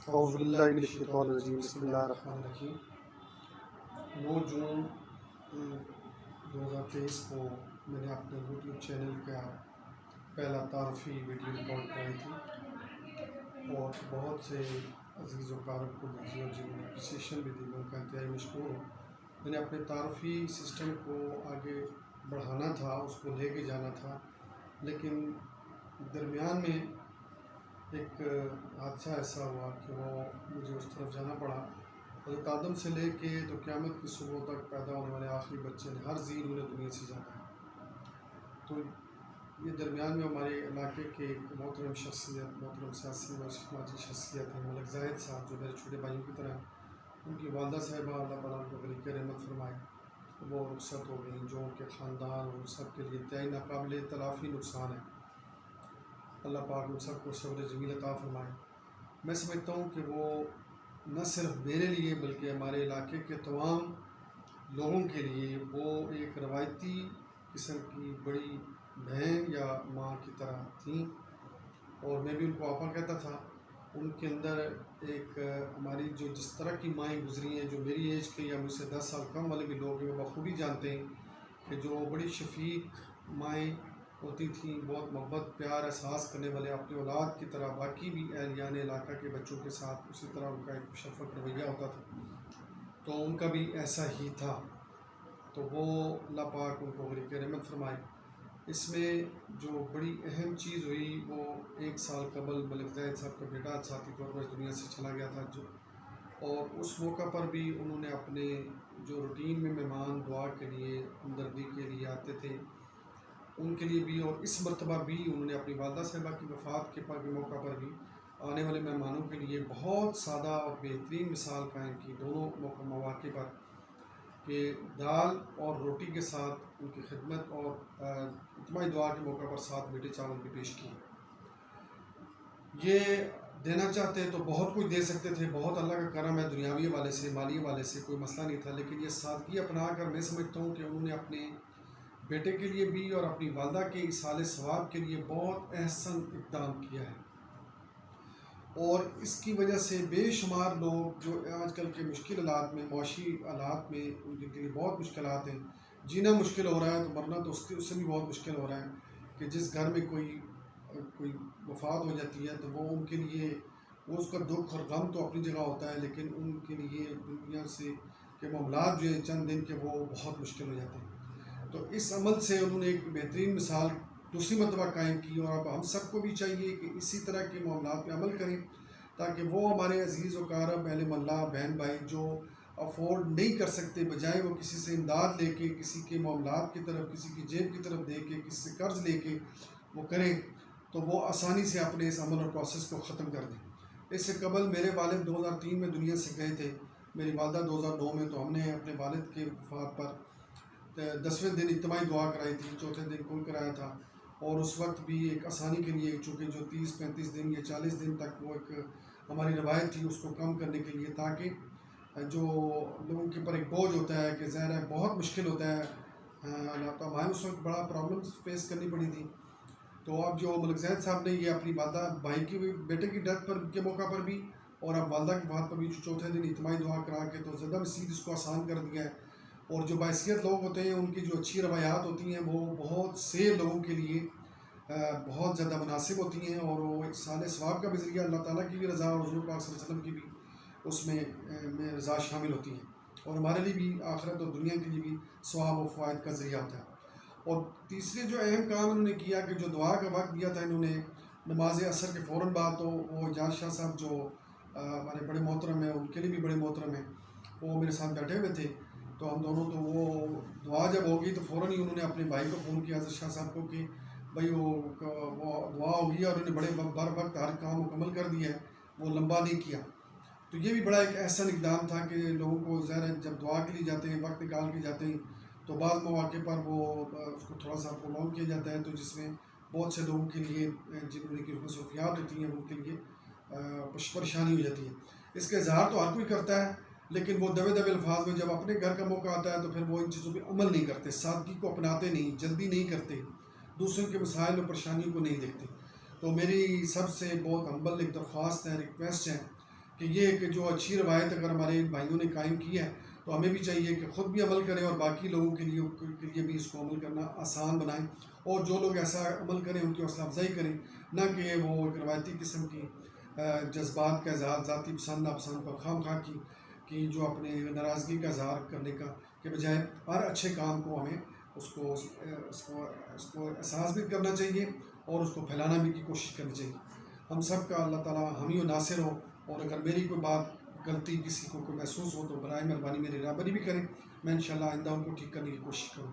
اعوذ باللہ من الشیطان الرجیم، بسم اللہ الرحمن الرحیم۔ 9 جون 2023 کو میں نے اپنے یوٹیوب چینل کا پہلا تعارفی ویڈیو ریکارڈ کرائی تھی اور بہت سے عزیز و اقارب کو بھیجی اور جنہوں نے اپریسیشن بھی دی، میں ان کا انتہائی مشکور ہوں۔ میں نے اپنے تعارفی سسٹم کو آگے بڑھانا تھا، اس کو لے کے جانا تھا، لیکن درمیان میں ایک حادثہ ایسا ہوا کہ وہ مجھے اس طرف جانا پڑا۔ حضرت آدم سے لے کے تو قیامت کی صبح تک پیدا ہونے والے آخری بچے نے ہر ذی انہوں نے دنیا سے جانا ہے۔ تو یہ درمیان میں ہمارے علاقے کے ایک محترم شخصیت، محترم سیاسی و سماجی شخصیت ہیں ملک زاہد صاحب، جو میرے چھوٹے بھائیوں کی طرح ہیں۔ ان کی والدہ صاحبہ اللہ تعالیٰ ان کو غریق رحمت فرمائے، وہ رخصت ہو گئیں، جو ان کے خاندان اور سب کے لیے انتہائی ناقابل تلافی نقصان ہے۔ اللہ پاک ان سب کو صبر جمیل عطا فرمائے۔ میں سمجھتا ہوں کہ وہ نہ صرف میرے لیے بلکہ ہمارے علاقے کے تمام لوگوں کے لیے وہ ایک روایتی قسم کی بڑی بہن یا ماں کی طرح تھیں، اور میں بھی ان کو آپا کہتا تھا۔ ان کے اندر ایک ہماری جو جس طرح کی مائیں گزری ہیں، جو میری ایج کے یا مجھ سے 10 سال کم والے بھی لوگ ہیں، وہ بخوبی جانتے ہیں کہ جو بڑی شفیق مائیں ہوتی تھیں، بہت محبت پیار احساس کرنے والے، اپنی اولاد کی طرح باقی بھی اہلیان علاقہ کے بچوں کے ساتھ اسی طرح ان کا ایک شفقت رویہ ہوتا تھا، تو ان کا بھی ایسا ہی تھا۔ تو وہ اللہ پاک ان کو غریق رحمت فرمائے۔ اس میں جو بڑی اہم چیز ہوئی وہ 1 سال قبل ملک زاہد صاحب کا بیٹا ذاتی طور پر دنیا سے چلا گیا تھا، اور اس موقع پر بھی انہوں نے اپنے جو روٹین میں مہمان دعا کے لیے، ہمدردی کے لیے آتے تھے، ان کے لیے بھی، اور اس مرتبہ بھی انہوں نے اپنی والدہ صاحبہ کی وفات کے موقع پر بھی آنے والے مہمانوں کے لیے بہت سادہ اور بہترین مثال قائم کی، دونوں مواقع پر، کہ دال اور روٹی کے ساتھ ان کی خدمت اور اجتماعی دعا کے موقع پر 7 میٹھے چاول بھی پیش کیے۔ یہ دینا چاہتے تو بہت کچھ دے سکتے تھے، بہت اللہ کا کرم ہے، دنیاوی حوالے سے، مالی حوالے سے کوئی مسئلہ نہیں تھا، لیکن یہ سادگی اپنا کر میں سمجھتا ہوں کہ انہوں نے اپنے بیٹے کے لیے بھی اور اپنی والدہ کے ایصال ثواب کے لیے بہت احسن اقدام کیا ہے۔ اور اس کی وجہ سے بے شمار لوگ جو آج کل کے مشکل حالات میں، معاشی حالات میں، ان کے لیے بہت مشکلات ہیں، جینا مشکل ہو رہا ہے تو مرنا تو اس سے بھی بہت مشکل ہو رہا ہے، کہ جس گھر میں کوئی وفات ہو جاتی ہے تو وہ ان کے لیے وہ اس کا دکھ اور غم تو اپنی جگہ ہوتا ہے، لیکن ان کے لیے دنیا سے کے معاملات جو ہیں چند دن کے، وہ بہت مشکل ہو جاتے ہیں۔ تو اس عمل سے انہوں نے ایک بہترین مثال دوسری مرتبہ قائم کی، اور اب ہم سب کو بھی چاہیے کہ اسی طرح کے معاملات پہ عمل کریں، تاکہ وہ ہمارے عزیز و اقارب اہل محلہ بہن بھائی جو افورڈ نہیں کر سکتے، بجائے وہ کسی سے امداد لے کے، کسی کے معاملات کی طرف، کسی کی جیب کی طرف دے کے، کسی سے قرض لے کے وہ کریں، تو وہ آسانی سے اپنے اس عمل اور پروسیس کو ختم کر دیں۔ اس سے قبل میرے والد 2003 میں دنیا سے گئے تھے، میری والدہ 2009 میں، تو ہم نے اپنے والد کے وفات پر 10ویں دن اجتماعی دعا کرائی تھی، 4تھے دن کل کرایا تھا، اور اس وقت بھی ایک آسانی کے لیے، چونکہ جو 30-35 دن یا 40 دن تک وہ ایک ہماری روایت تھی، اس کو کم کرنے کے لیے، تاکہ جو لوگوں کے اوپر ایک بوجھ ہوتا ہے کہ ظاہر ہے بہت مشکل ہوتا ہے، تو ہمیں اس وقت بڑا پرابلمس فیس کرنی پڑی تھی۔ تو اب جو ملک زاہد صاحب نے یہ اپنی والدہ بھائی کی بیٹے کی ڈیتھ پر کے موقع پر بھی، اور اب والدہ کی وفات پر بھی 4تھے دن اجتماعی دعا کرا کے تو زیادہ مزید اس کو آسان کر دیا ہے، اور جو باحثیت لوگ ہوتے ہیں ان کی جو اچھی روایات ہوتی ہیں وہ بہت سے لوگوں کے لیے بہت زیادہ مناسب ہوتی ہیں، اور وہ ایصال ثواب کا بھی ذریعہ، اللہ تعالیٰ کی بھی رضا اور حضور پاک صلی اللہ علیہ وسلم کی بھی اس میں رضا شامل ہوتی ہے، اور ہمارے لیے بھی آخرت اور دنیا کے لیے بھی ثواب و فوائد کا ذریعہ ہوتا ہے۔ اور تیسرے جو اہم کام انہوں نے کیا کہ جو دعا کا وقت دیا تھا انہوں نے نماز عصر کے فوراً بعد، تو وہ اعجاز شاہ صاحب جو ہمارے بڑے محترم ہیں، ان کے لیے بھی بڑے محترم ہیں، وہ میرے ساتھ بیٹھے ہوئے تھے، تو ہم دونوں، تو وہ دعا جب ہوگی تو فوراً ہی انہوں نے اپنے بھائی کو فون کیا حضرت شاہ صاحب کو کہ بھائی وہ دعا ہوگی، اور انہوں نے بڑے بر وقت ہر کام مکمل کر دیا ہے، وہ لمبا نہیں کیا۔ تو یہ بھی بڑا ایک احسن اقدام تھا کہ لوگوں کو ظاہر ہے جب دعا کے لیے جاتے ہیں، وقت نکال کے جاتے ہیں، تو بعض مواقع پر وہ اس کو تھوڑا سا پرولونگ کیا جاتا ہے، تو جس میں بہت سے لوگوں کے لیے جن کی مصروفیات ہوتی ہیں ان کے لیے پریشانی ہو جاتی ہے۔ اس کا اظہار تو ہر کوئی کرتا ہے، لیکن وہ دبے دبے الفاظ میں جب اپنے گھر کا موقع آتا ہے تو پھر وہ ان چیزوں پہ عمل نہیں کرتے، سادگی کو اپناتے نہیں، جلدی نہیں کرتے، دوسروں کے مسائل اور پریشانیوں کو نہیں دیکھتے۔ تو میری سب سے بہت ہمبل ایک درخواست ہے، ریکویسٹ ہے کہ یہ ایک جو اچھی روایت اگر ہمارے بھائیوں نے قائم کی ہے تو ہمیں بھی چاہیے کہ خود بھی عمل کریں اور باقی لوگوں کے لیے بھی اس کو عمل کرنا آسان بنائیں، اور جو لوگ ایسا عمل کریں ان کی حوصلہ افزائی کریں، نہ کہ وہ ایک روایتی قسم کی جذبات کا اظہار، ذاتی پسند ناپسند پر خام خواہ کی جو اپنے ناراضگی کا اظہار کرنے کا کے بجائے ہر اچھے کام کو ہمیں اس کو احساس بھی کرنا چاہیے اور اس کو پھیلانا بھی کی کوشش کرنی چاہیے۔ ہم سب کا اللہ تعالیٰ ہم ہی ناصر ہو، اور اگر میری کوئی بات غلطی کسی کو کوئی محسوس ہو تو برائے مہربانی میری رہبری بھی کریں، میں انشاءاللہ آئندہ ان کو ٹھیک کرنے کی کوشش کروں۔